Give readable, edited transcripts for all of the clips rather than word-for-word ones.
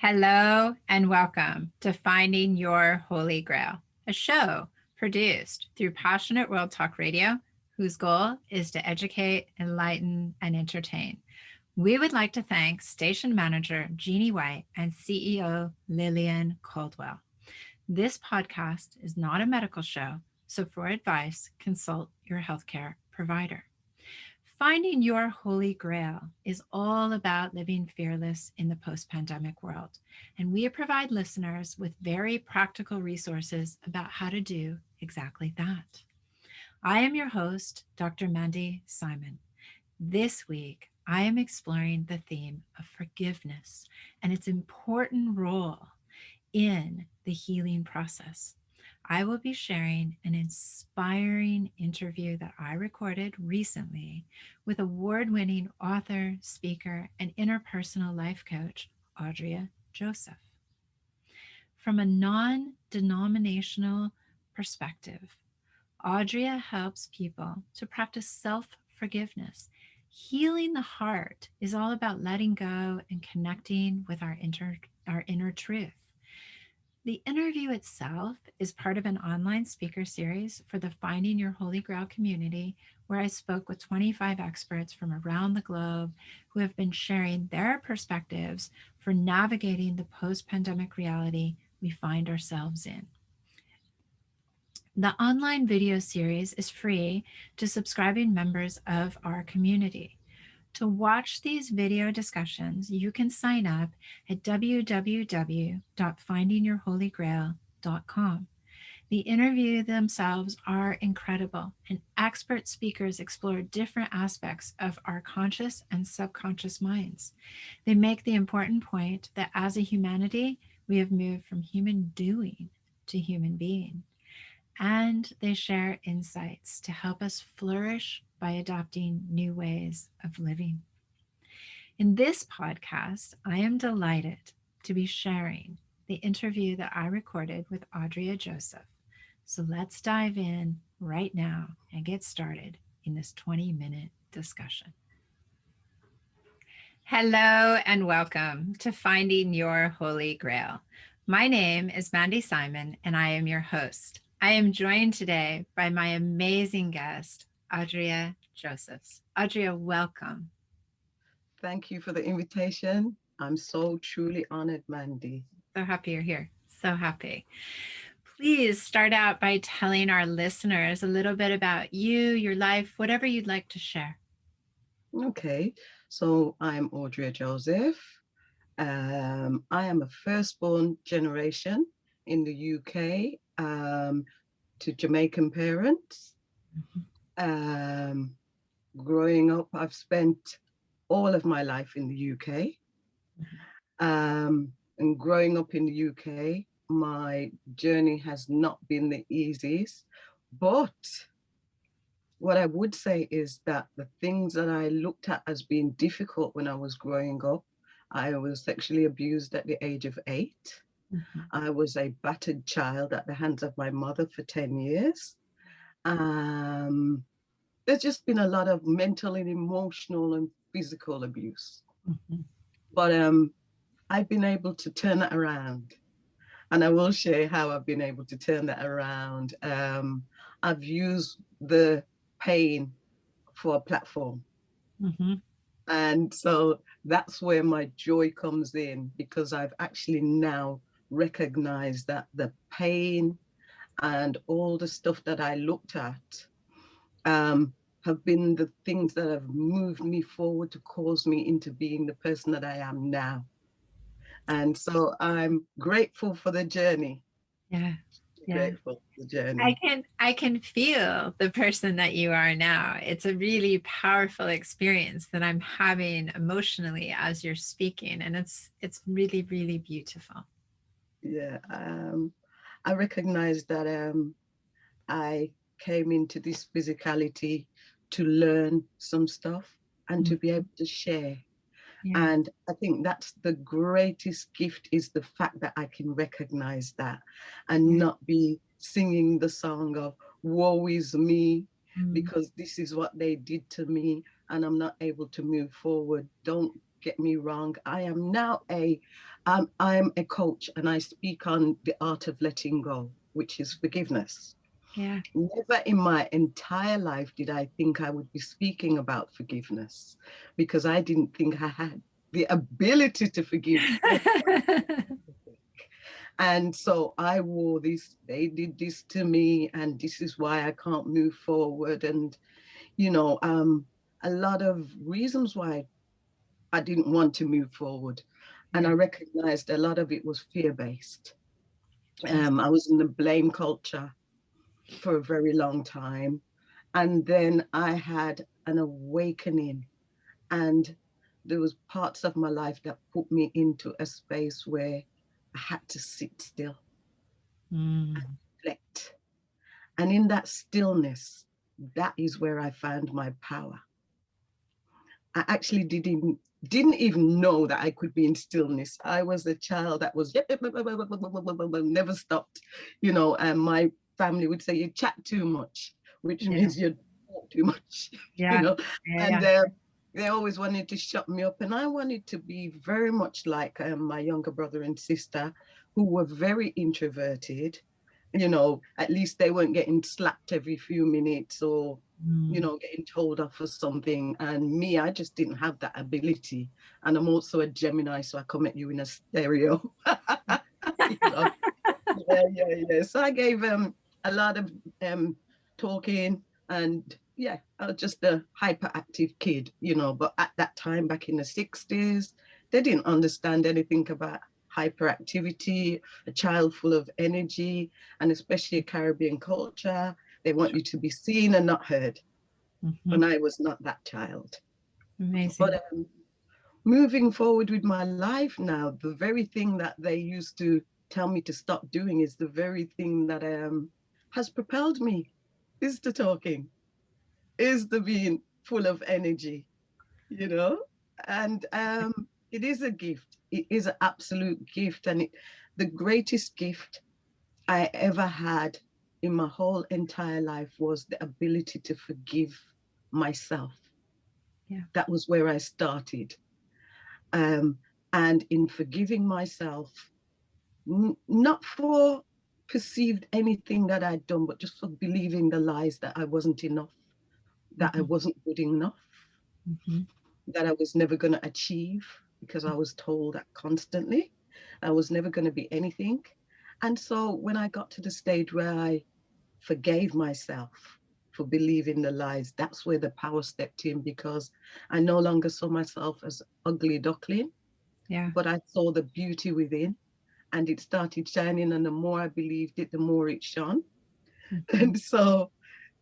Hello and welcome to Finding Your Holy Grail, a show produced through Passionate World Talk Radio, whose goal is to educate, enlighten, and entertain. We would like to thank station manager Jeannie White and CEO Lillian Caldwell. This podcast is not a medical show, so for advice, consult your healthcare provider. Finding Your Holy Grail is all about living fearless in the post-pandemic world, and we provide listeners with very practical resources about how to do exactly that. I am your host, Dr. Mandy Simon. This week, I am exploring the theme of forgiveness and its important role in the healing process. I will be sharing an inspiring interview that I recorded recently with award-winning author, speaker, and interpersonal life coach, Audreia Josephs. From a non-denominational perspective, Audreia helps people to practice self-forgiveness. Healing the heart is all about letting go and connecting with our inner truth. The interview itself is part of an online speaker series for the Finding Your Holy Grail community, where I spoke with 25 experts from around the globe who have been sharing their perspectives for navigating the post-pandemic reality we find ourselves in. The online video series is free to subscribing members of our community. To watch these video discussions, you can sign up at www.findingyourholygrail.com. The interviews themselves are incredible, and expert speakers explore different aspects of our conscious and subconscious minds. They make the important point that as a humanity, we have moved from human doing to human being. And they share insights to help us flourish by adopting new ways of living. In this podcast, I am delighted to be sharing the interview that I recorded with Audreia Josephs. So let's dive in right now and get started in this 20-minute discussion. Hello and welcome to Finding Your Holy Grail. My name is Mandy Simon and I am your host. I am joined today by my amazing guest, Audreia Josephs. Audreia, welcome. Thank you for the invitation. I'm so truly honored, Mandy. So happy you're here. So happy. Please start out by telling our listeners a little bit about you, your life, whatever you'd like to share. Okay, so I'm Audreia Joseph. I am a firstborn generation in the UK to Jamaican parents. Growing up, I've spent all of my life in the UK. And growing up in the UK, my journey has not been the easiest, but what I would say is that the things that I looked at as being difficult when I was growing up, I was sexually abused at the age of 8. I was a battered child at the hands of my mother for 10 years. There's just been a lot of mental and emotional and physical abuse. But I've been able to turn that around. And I will share how I've been able to turn that around. I've used the pain for a platform. And so that's where my joy comes in, because I've actually now recognized that the pain and all the stuff that I looked at have been the things that have moved me forward to cause me into being the person that I am now. And so I'm grateful for the journey. Yeah. Grateful for the journey. I can feel the person that you are now. It's a really powerful experience that I'm having emotionally as you're speaking, and it's really, really beautiful. Yeah, I recognize that I came into this physicality to learn some stuff and to be able to share. Yeah. And I think that's the greatest gift, is the fact that I can recognize that and not be singing the song of woe is me, because this is what they did to me and I'm not able to move forward. Don't get me wrong. I am now I'm a coach, and I speak on the art of letting go, which is forgiveness. Yeah. Never in my entire life did I think I would be speaking about forgiveness, because I didn't think I had the ability to forgive. And so I wore this, they did this to me, and this is why I can't move forward. And, a lot of reasons why I didn't want to move forward. And Yeah. I recognized a lot of it was fear-based. Yes. I was in the blame culture for a very long time. And then I had an awakening, and there was parts of my life that put me into a space where I had to sit still and Mm. reflect. And in that stillness, that is where I found my power. I actually didn't even know that I could be in stillness. I was a child that was never stopped, and my family would say you chat too much, which Yeah. means you talk too much, Yeah. and Yeah. they always wanted to shut me up, and I wanted to be very much like my younger brother and sister, who were very introverted. At least they weren't getting slapped every few minutes, or Mm. getting told off for something. And me, I just didn't have that ability. And I'm also a Gemini, so I come at you in a stereo. you know? Yeah. So I gave a lot of talking, and yeah, I was just a hyperactive kid, but at that time, back in the 60s, they didn't understand anything about hyperactivity, a child full of energy, and especially a Caribbean culture. They want you to be seen and not heard. Mhm. And I was not that child. But Amazing. moving forward with my life now, the very thing that they used to tell me to stop doing is the very thing that has propelled me, is the talking, is the being full of energy, you know? And it is a gift. It is an absolute gift. And the greatest gift I ever had in my whole entire life was the ability to forgive myself. Yeah. That was where I started. Um, and in forgiving myself, not for perceived anything that I'd done, but just for believing the lies that I wasn't enough, that I Mhm. wasn't good enough, Mhm. that I was never going to achieve, because I was told that constantly. I was never going to be anything. And so when I got to the stage where I forgave myself for believing the lies, that's where the power stepped in, because I no longer saw myself as ugly duckling, Yeah. but I saw the beauty within, and it started shining. And the more I believed it, the more it shone. Mhm. And so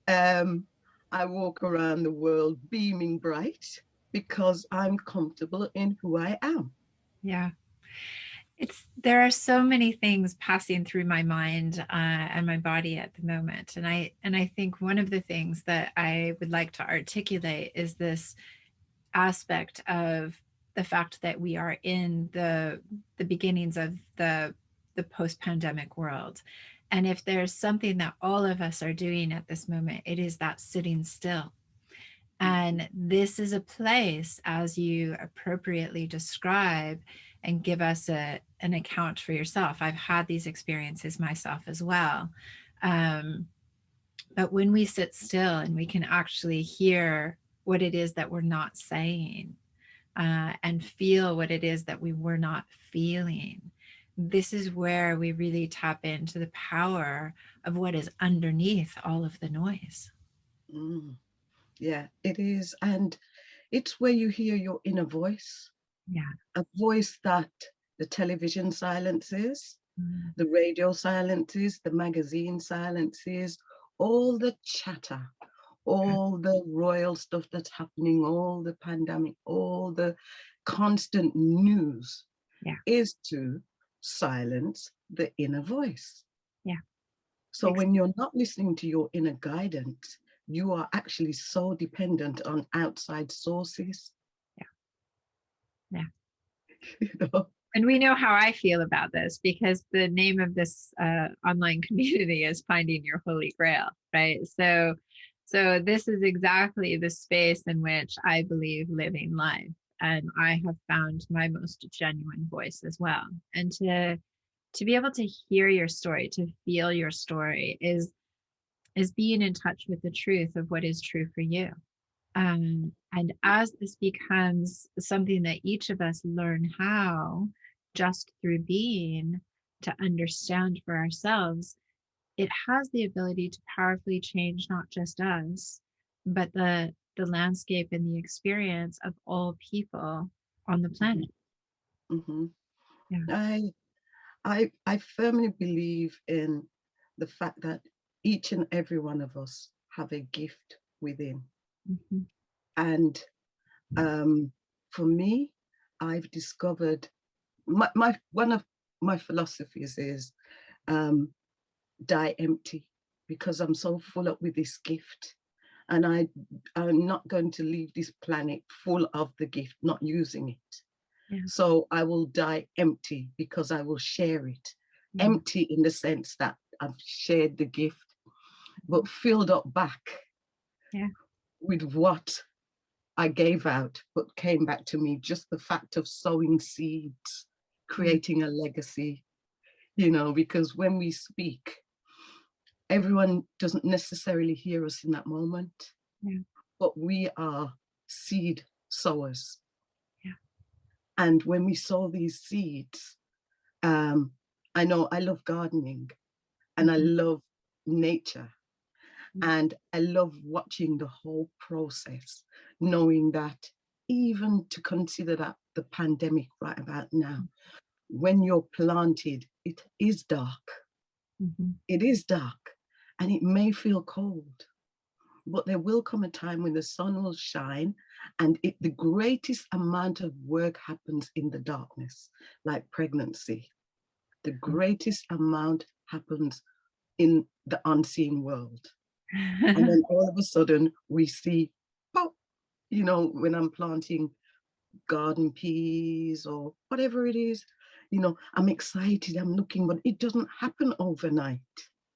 um, I walk around the world beaming bright, because I'm comfortable in who I am. Yeah. There are so many things passing through my mind and my body at the moment, and I think one of the things that I would like to articulate is this aspect of the fact that we are in the beginnings of the post-pandemic world. And if there's something that all of us are doing at this moment, it is that sitting still. And this is a place, as you appropriately describe and give us an account for yourself. I've had these experiences myself as well. Um, but when we sit still and we can actually hear what it is that we're not saying, and feel what it is that we were not feeling, this is where we really tap into the power of what is underneath all of the noise. Mm, yeah, it is. And it's where you hear your inner voice, Yeah. a voice that the television silences, Mm. the radio silences, the magazine silences, all the chatter, Okay. all the royal stuff that's happening, all the pandemic, all the constant news, Yeah. is to silence the inner voice. Yeah. So when you're not listening to your inner guidance, you are actually so dependent on outside sources. Yeah. Yeah. You know? And we know how I feel about this because the name of this online community is Finding Your Holy Grail, right? So this is exactly the space in which I believe living life. and I have found my most genuine voice as well. And to be able to hear your story, to feel your story is being in touch with the truth of what is true for you. And as this becomes something that each of us learn how, just through being, to understand for ourselves, it has the ability to powerfully change not just us, but the landscape and the experience of all people on the planet. Mm-hmm. Yeah. I firmly believe in the fact that each and every one of us have a gift within. Mm-hmm. And for me, I've discovered my one of my philosophies is die empty, because I'm so full up with this gift, and I'm not going to leave this planet full of the gift, not using it. Yeah. So I will die empty because I will share it. Yeah. Empty in the sense that I've shared the gift, but filled up back Yeah. with what I gave out, but came back to me. Just the fact of sowing seeds, creating a legacy, because when we speak, everyone doesn't necessarily hear us in that moment, Yeah. but we are seed sowers. Yeah. And when we sow these seeds, I know I love gardening and I love nature. And I love watching the whole process, knowing that even to consider that the pandemic right about now, when you're planted, it is dark. Mm-hmm. It is dark and it may feel cold, but there will come a time when the sun will shine, and the greatest amount of work happens in the darkness, like pregnancy. The greatest amount happens in the unseen world. And then all of a sudden we see pop, when I'm planting garden peas or whatever it is, I'm excited, I'm looking, but it doesn't happen overnight.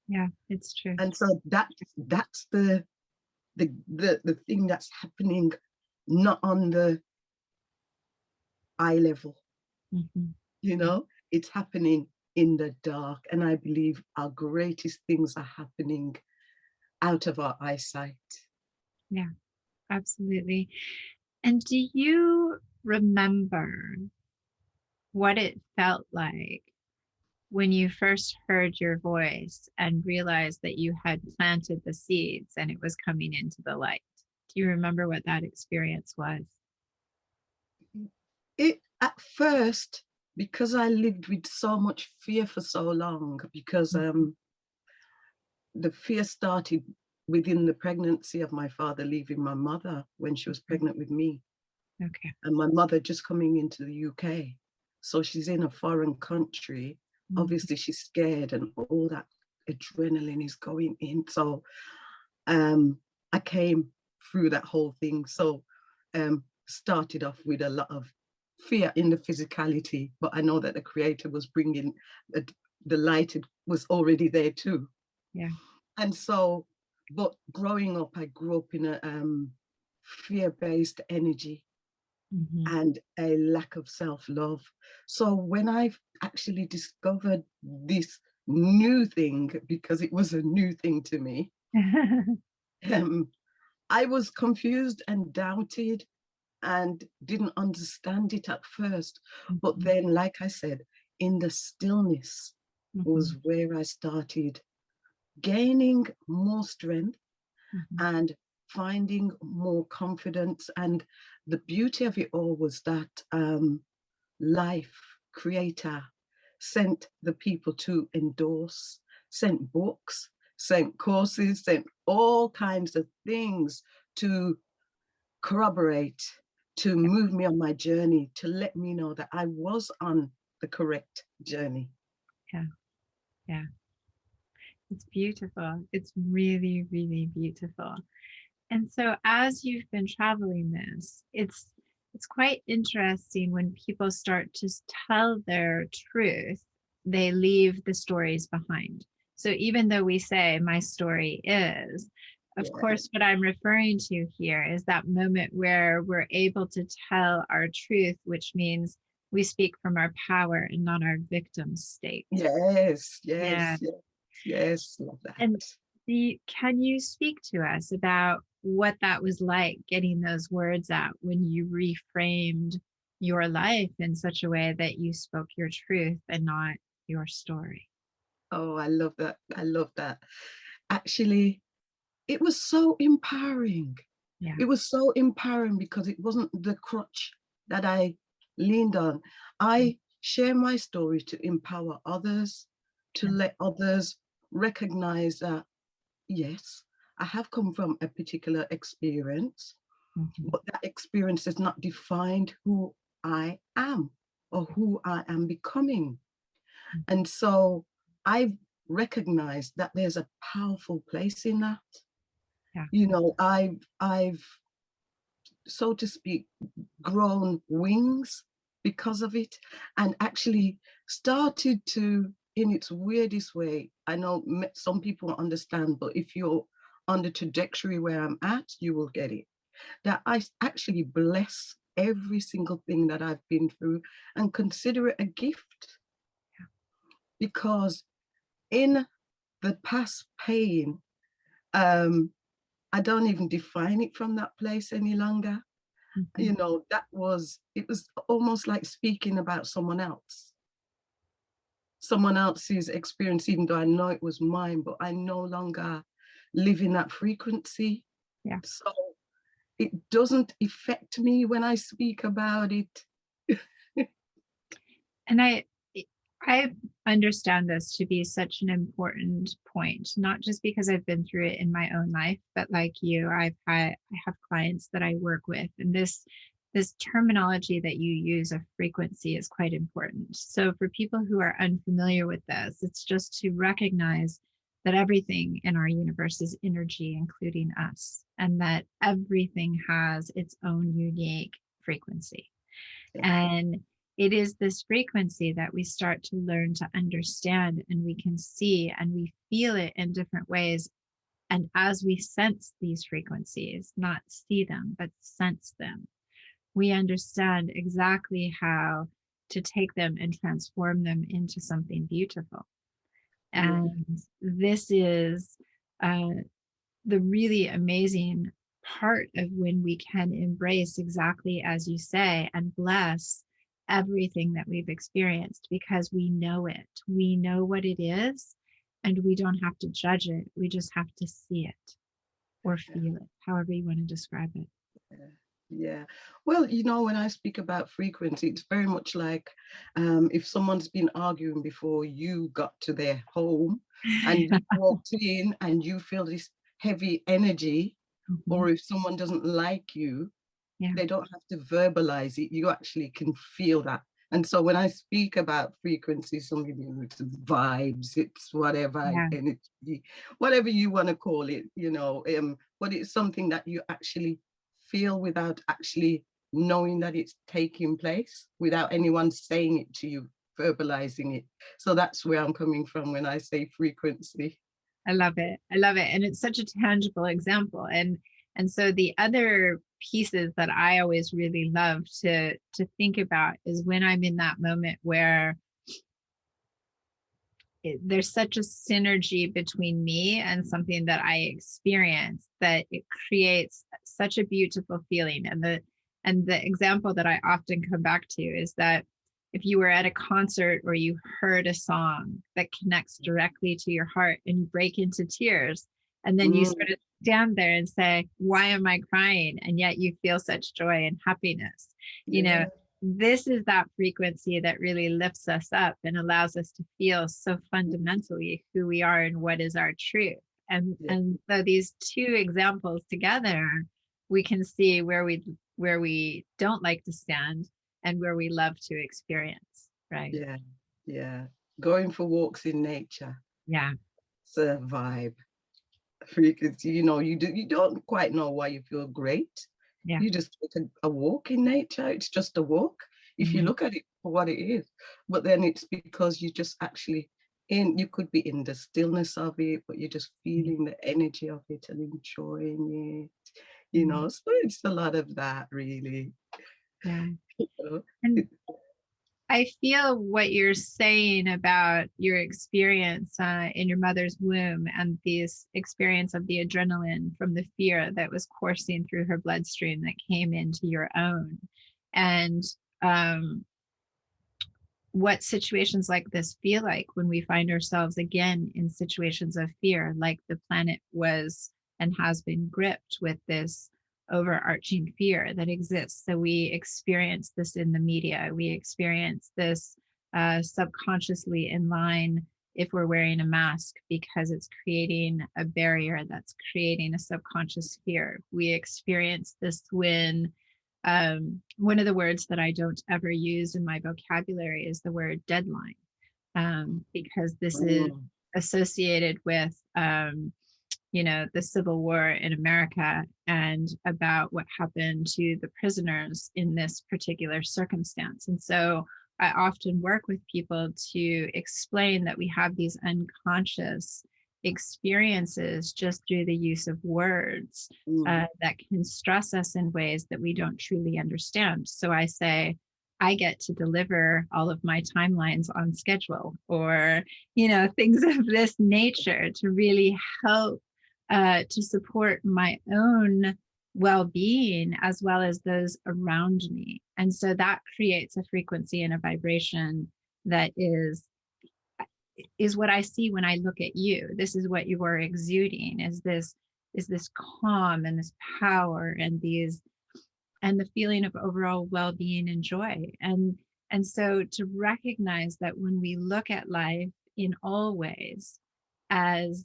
Yeah, it's true. And so that's the thing that's happening, not on the eye level, Mm-hmm. it's happening in the dark. And I believe our greatest things are happening out of our eyesight. Yeah, absolutely. And do you remember what it felt like when you first heard your voice and realized that you had planted the seeds and it was coming into the light? Do you remember what that experience was? It at first, because I lived with so much fear for so long, because the fear started within the pregnancy of my father leaving my mother when she was pregnant with me. Okay. And my mother just coming into the UK. So she's in a foreign country. Obviously she's scared and all that adrenaline is going in. So I came through that whole thing. So started off with a lot of fear in the physicality, but I know that the creator was bringing the light, it was already there too. Yeah. And so, but growing up, I grew up in a fear-based energy and a lack of self-love. So when I've actually discovered this new thing, because it was a new thing to me, I was confused and doubted and didn't understand it at first. But then, like I said, in the stillness was where I started gaining more strength and finding more confidence. And the beauty of it all was that life, creator, sent the people to endorse, sent books, sent courses, sent all kinds of things to corroborate, to move me on my journey, to let me know that I was on the correct journey. Yeah. Yeah. It's beautiful. It's really, really beautiful. And so as you've been traveling this, it's quite interesting when people start to tell their truth, they leave the stories behind. So even though we say my story is, Of Yeah. course, what I'm referring to here is that moment where we're able to tell our truth, which means we speak from our power and not our victim state. Yes, Yeah. yes, yes, yes, love that. And can you speak to us about what that was like, getting those words out when you reframed your life in such a way that you spoke your truth and not your story? Oh, I love that. I love that. Actually, it was so empowering. Yeah. It was so empowering because it wasn't the crutch that I leaned on. I share my story to empower others, to let others recognize that, yes, I have come from a particular experience, Mhm. but that experience has not defined who I am or who I am becoming. And so I've recognized that there's a powerful place in that. Yeah. You know, I've so to speak, grown wings because of it, and actually started to, in its weirdest way, I know some people understand, but if you're on the trajectory where I'm at, you will get it, that I actually bless every single thing that I've been through and consider it a gift. Because in the past pain, I don't even define it from that place any longer. You Mhm. know, it was almost like speaking about someone else's experience, even though I know it was mine, but I no longer live in that frequency. Yeah. So it doesn't affect me when I speak about it. And I understand this to be such an important point, not just because I've been through it in my own life, but like you, I have clients that I work with, and this terminology that you use of frequency is quite important. So for people who are unfamiliar with this, it's just to recognize that everything in our universe is energy, including us, and that everything has its own unique frequency. Yeah, And it is this frequency that we start to learn to understand, and we can see and we feel it in different ways. And as we sense these frequencies, not see them, but sense them, we understand exactly how to take them and transform them into something beautiful. yeah, And this is uh, the really amazing part of when we can embrace, exactly as you say, and bless everything that we've experienced, because we know it. We know what it is, and we don't have to judge it. We just have to see it or feel it, however you want to describe it. yeah. Yeah. Well, you know, when I speak about frequency, it's very much like if someone's been arguing before you got to their home and you walked in and you feel this heavy energy, Mhm. or if someone doesn't like you, Yeah. they don't have to verbalize it. You actually can feel that. And so when I speak about frequency, some people, it's vibes, it's whatever, Yeah. energy, whatever you want to call it, you know, but it's something that you actually feel without actually knowing that it's taking place, without anyone saying it to you, verbalizing it. So that's where I'm coming from when I say frequency. I love it. I love it. And it's such a tangible example. And so the other pieces that I always really love to think about is when I'm in that moment where there's such a synergy between me and something that I experience, that it creates such a beautiful feeling. And the example that I often come back to is that if you were at a concert or you heard a song that connects directly to your heart and you break into tears, and then you Mm, sort of stand there and say, why am I crying? And yet you feel such joy and happiness. You know, yeah, this is that frequency that really lifts us up and allows us to feel so fundamentally who we are and what is our truth. And yeah, and so these two examples together, we can see where we don't like to stand and where we love to experience, right? yeah, yeah. Going for walks in nature, Yeah. it's a vibe. Frequency, you know, you don't quite know why you feel great. Yeah. You just take a walk in nature. It's just a walk if you Mhm. look at it for what it is. But then it's because you just actually you could be in the stillness of it, but you're just feeling the energy of it and enjoying it, Mm. so it's a lot of that, really. Yeah. you know. And It- I feel what you're saying about your experience in your mother's womb and this experience of the adrenaline from the fear that was coursing through her bloodstream that came into your own. And um, what situations like this feel like when we find ourselves again in situations of fear, like the planet was and has been gripped with this overarching fear that exists. So we experience this in the media, we experience this subconsciously in line if we're wearing a mask because it's creating a barrier that's creating a subconscious fear. We experience this when one of the words that I don't ever use in my vocabulary is the word deadline, because this is Mm, associated with, the Civil War in America and about what happened to the prisoners in this particular circumstance. And so I often work with people to explain that we have these unconscious experiences just through the use of words mm, that can stress us in ways that we don't truly understand. So I say, I get to deliver all of my timelines on schedule, or, things of this nature to really help to support my own well-being as well as those around me. And so that creates a frequency and a vibration that is what I see when I look at you. This is what you are exuding, is this calm and this power and the feeling of overall well-being and joy. And so to recognize that when we look at life in all ways as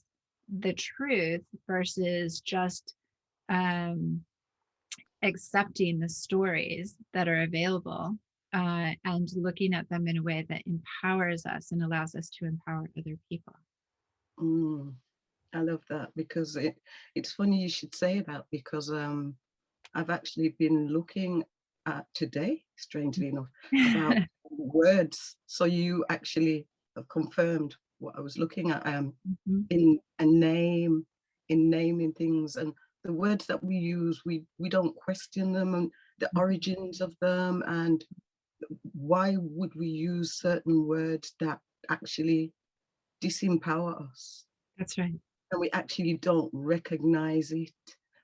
the truth versus just um, accepting the stories that are available, and looking at them in a way that empowers us and allows us to empower other people. mm. I love that, because it's funny you should say that, because I've actually been looking at today, strangely enough, about words. So you actually have confirmed what I was looking at, Mhm. in a name, in naming things, and the words that we use, we don't question them, and the origins of them, and why would we use certain words that actually disempower us, That's right. and we actually don't recognize it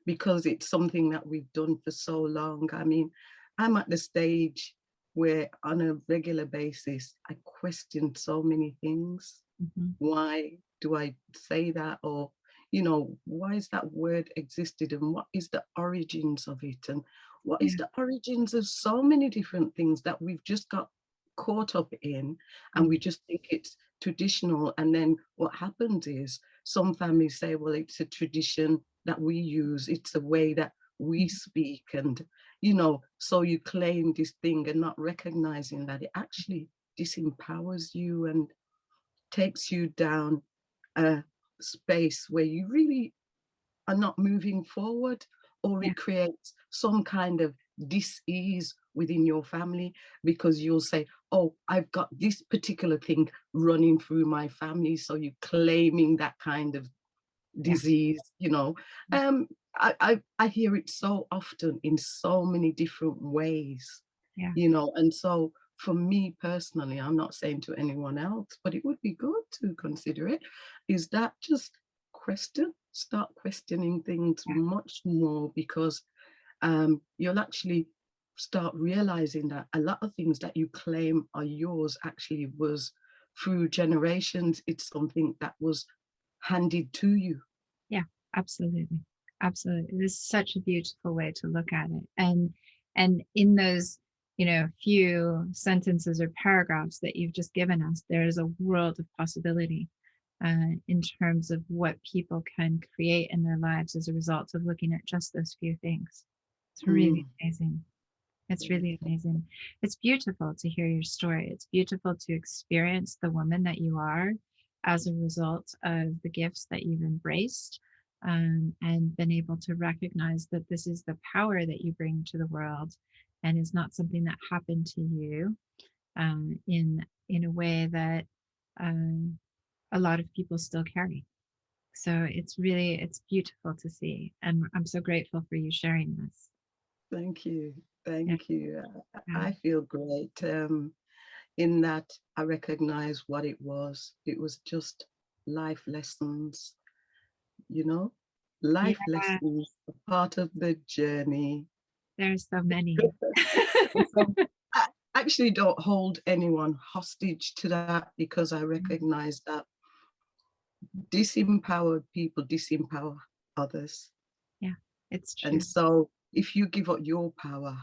because it's something that we've done for so long. I mean, I'm at the stage where on a regular basis I question so many things. Mhm. Why do I say that? Or, why is that word existed, and what is the origins of it, and what is Yeah. the origins of so many different things that we've just got caught up in, and we just think it's traditional. And then what happens is some families say, well, it's a tradition that we use, it's a way that we speak, and so you claim this thing and not recognizing that it actually disempowers you and takes you down a space where you really are not moving forward, or Yeah. it creates some kind of dis-ease within your family, because you'll say, oh, I've got this particular thing running through my family, so you're claiming that kind of Yeah. disease. I hear it so often in so many different ways, Yeah. and so for me personally, I'm not saying to anyone else, but it would be good to consider it, is that just start questioning things Yeah. much more, because you'll actually start realizing that a lot of things that you claim are yours actually was through generations. It's something that was handed to you. Yeah, absolutely. Absolutely. This is such a beautiful way to look at it. And in those, few sentences or paragraphs that you've just given us, there is a world of possibility in terms of what people can create in their lives as a result of looking at just those few things. It's really Mm. amazing. It's really amazing. It's beautiful to hear your story. It's beautiful to experience the woman that you are as a result of the gifts that you've embraced, and been able to recognize that this is the power that you bring to the world and is not something that happened to you in a way that um, a lot of people still carry. So it's beautiful to see. And I'm so grateful for you sharing this. Thank you. Yeah. Thank you. Yeah. I feel great in that I recognize what it was. It was just life lessons, you know, life Yeah, lessons, a part of the journey. there's so many. And so I actually don't hold anyone hostage to that because I recognize that disempowered people disempower others. Yeah, it's And true. so if you give up your power,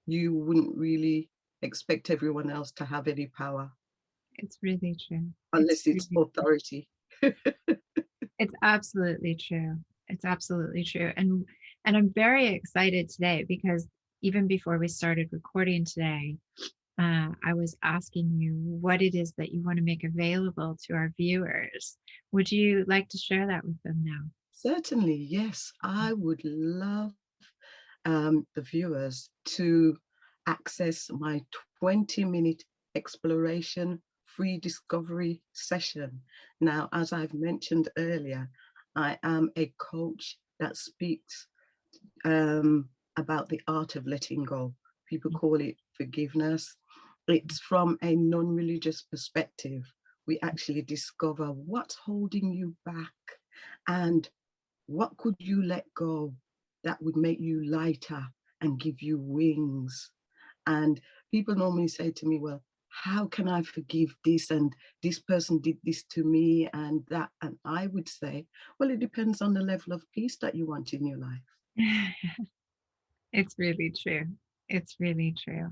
you wouldn't really expect everyone else to have any power It's really true. It's unless it's really, authority. it's absolutely true. It's absolutely true. And I'm very excited today because even before we started recording today, I was asking you what it is that you want to make available to our viewers. Would you like to share that with them now? Certainly, yes. I would love the viewers to access my 20-minute exploration free discovery session. Now, as I've mentioned earlier, I am a coach that speaks about the art of letting go. People call it forgiveness. It's from a non-religious perspective. We actually discover what's holding you back and what could you let go that would make you lighter and give you wings. And people normally say to me, well, how can I forgive this? And this person did this to me and that. And I would say, well, it depends on the level of peace that you want in your life. It's really true. It's really true.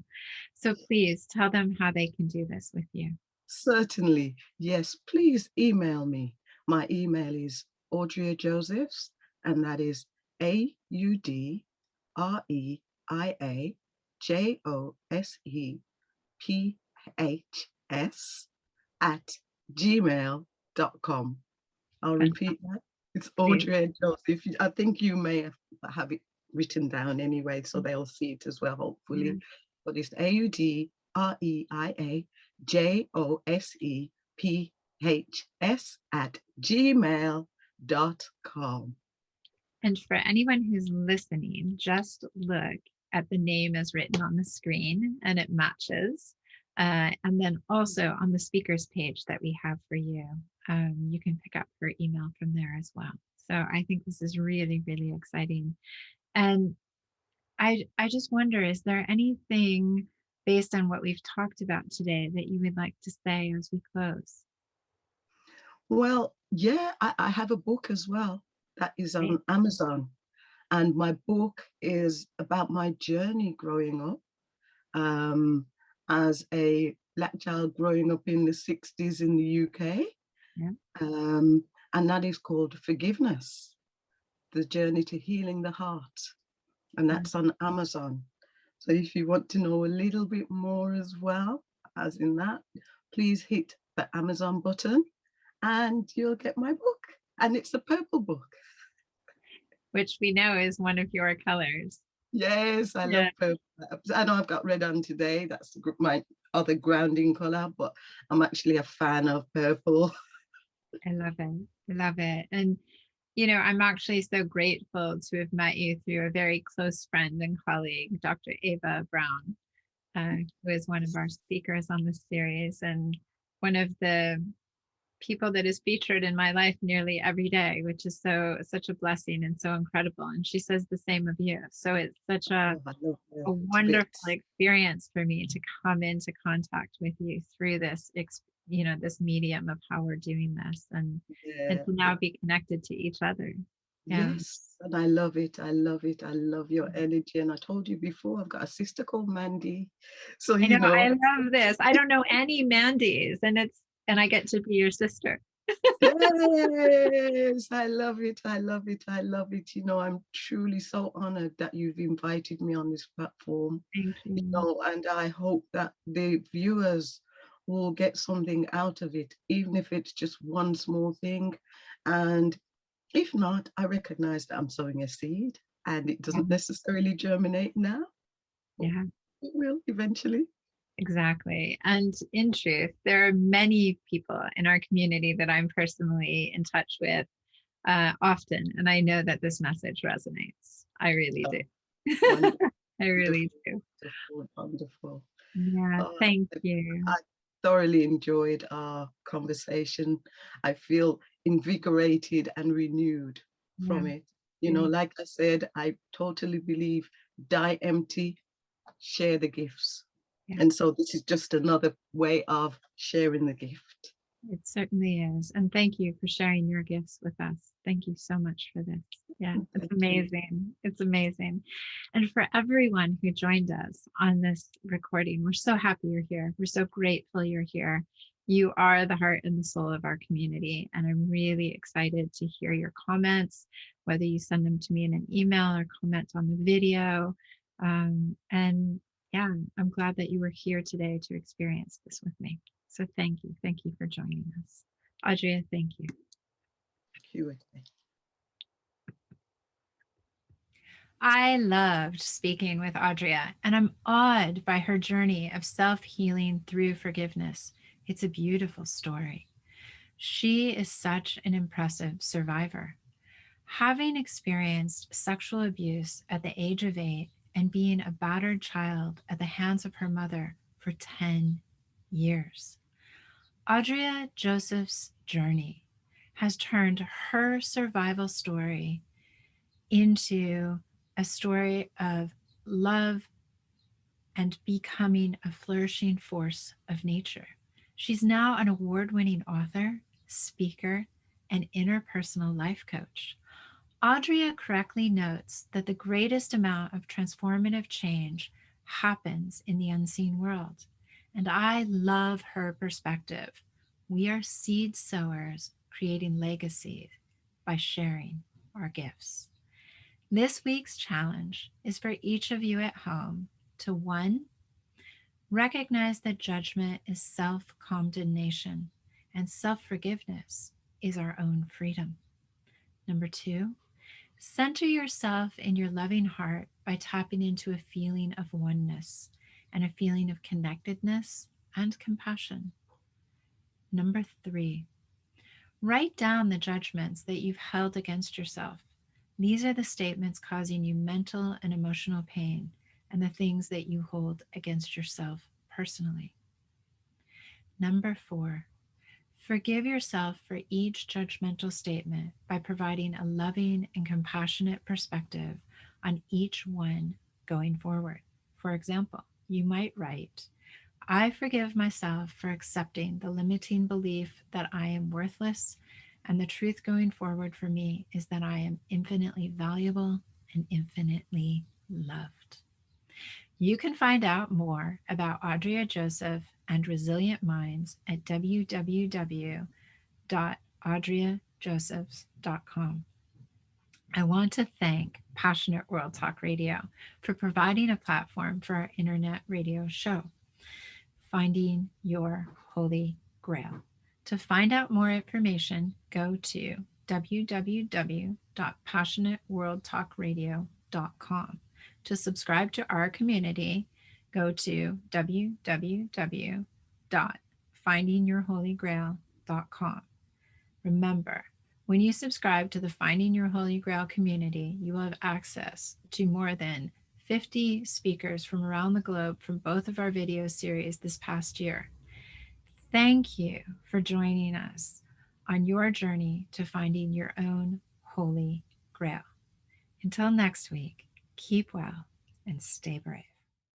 So please tell them how they can do this with you. Certainly, yes, please email me. My email is Audreia Josephs, and that is AudreiaJosephs @gmail.com. I'll repeat that. It's Please. Audrey Joseph. I think you may have it written down anyway, so they'll see it as well, Yeah. hopefully. But it's AudreiaJosephs @gmail.com. And for anyone who's listening, just look at the name as written on the screen and it matches. And then also on the speakers page that we have for you, you can pick up her email from there as well. So I think this is really, really exciting. And I just wonder, is there anything based on what we've talked about today that you would like to say as we close? Well, yeah, I have a book as well that is Right. on Amazon. And my book is about my journey growing up as a Black child growing up in the 60s in the UK. Yeah. And that is called Forgiveness, The Journey to Healing the Heart. And Mm. that's on Amazon. So if you want to know a little bit more as well, as in that, please hit the Amazon button and you'll get my book. And it's a purple book. Which we know is one of your colors. Yes, I love Yeah. purple. I know I've got red on today. That's my other grounding color, but I'm actually a fan of purple. I love it. I love it. And, I'm actually so grateful to have met you through a very close friend and colleague, Dr. Ava Brown, who is one of our speakers on this series and one of the people that is featured in my life nearly every day, which is such a blessing and so incredible. And she says the same of you. So it's such Oh, I love a her to wonderful bits. experience for me to come into contact with you through this this medium of how we're doing this and Yeah. to now be connected to each other. Yeah. Yes, and I love it. I love it. I love your energy. And I told you before, I've got a sister called Mandy. So, I know, I you know, love this. I don't know any Mandys and I get to be your sister. yes, I love it. I love it. I love it. You know, I'm truly so honored that you've invited me on this platform. Thank You you. know, and I hope that the viewers will get something out of it, even if it's just one small thing. And if not, I recognize that I'm sowing a seed and it Yeah. doesn't necessarily germinate now, but Yeah. it will eventually. Exactly. And in truth, there are many people in our community that I'm personally in touch with often. And I know that this message resonates. I really Oh, do. wonderful, I really wonderful, do. wonderful, wonderful. Yeah. Oh, Thank you. I thoroughly enjoyed our conversation. I feel invigorated and renewed Yeah. from it. Yeah. Like I said, I totally believe die empty, share the gifts. Yeah. And so this is just another way of sharing the gift. It certainly is. And thank you for sharing your gifts with us. Thank you so much for this. Yeah, it's Thank you. amazing. It's amazing. And for everyone who joined us on this recording, we're so happy you're here. We're so grateful you're here. You are the heart and the soul of our community. And I'm really excited to hear your comments, whether you send them to me in an email or comment on the video. And yeah, I'm glad that you were here today to experience this with me. So thank you. Thank you for joining us. Audrei, thank you. Thank you. I loved speaking with Audrei, and I'm awed by her journey of self-healing through forgiveness. It's a beautiful story. She is such an impressive survivor. Having experienced sexual abuse at the age of 8 and being a battered child at the hands of her mother for 10 years. Audreia Josephs' journey has turned her survival story into a story of love and becoming a flourishing force of nature. She's now an award winning author, speaker, and interpersonal life coach. Audrea correctly notes that the greatest amount of transformative change happens in the unseen world. And I love her perspective. We are seed sowers creating legacy by sharing our gifts. This week's challenge is for each of you at home to one, recognize that judgment is self condemnation and self forgiveness is our own freedom. Number two, center yourself in your loving heart by tapping into a feeling of oneness and a feeling of connectedness and compassion. Number three, write down the judgments that you've held against yourself. These are the statements causing you mental and emotional pain and the things that you hold against yourself personally. Number four, forgive yourself for each judgmental statement by providing a loving and compassionate perspective on each one going forward. For example, you might write, I forgive myself for accepting the limiting belief that I am worthless, and the truth going forward for me is that I am infinitely valuable and infinitely loved. You can find out more about Audreia Joseph and Resilient Minds at www.audreiajosephs.com. I want to thank Passionate World Talk Radio for providing a platform for our internet radio show, Finding Your Holy Grail. To find out more information, go to www.passionateworldtalkradio.com. To subscribe to our community, go to www.findingyourholygrail.com. Remember, when you subscribe to the Finding Your Holy Grail community, you will have access to more than 50 speakers from around the globe from both of our video series this past year. Thank you for joining us on your journey to finding your own Holy Grail. Until next week, keep well and stay brave.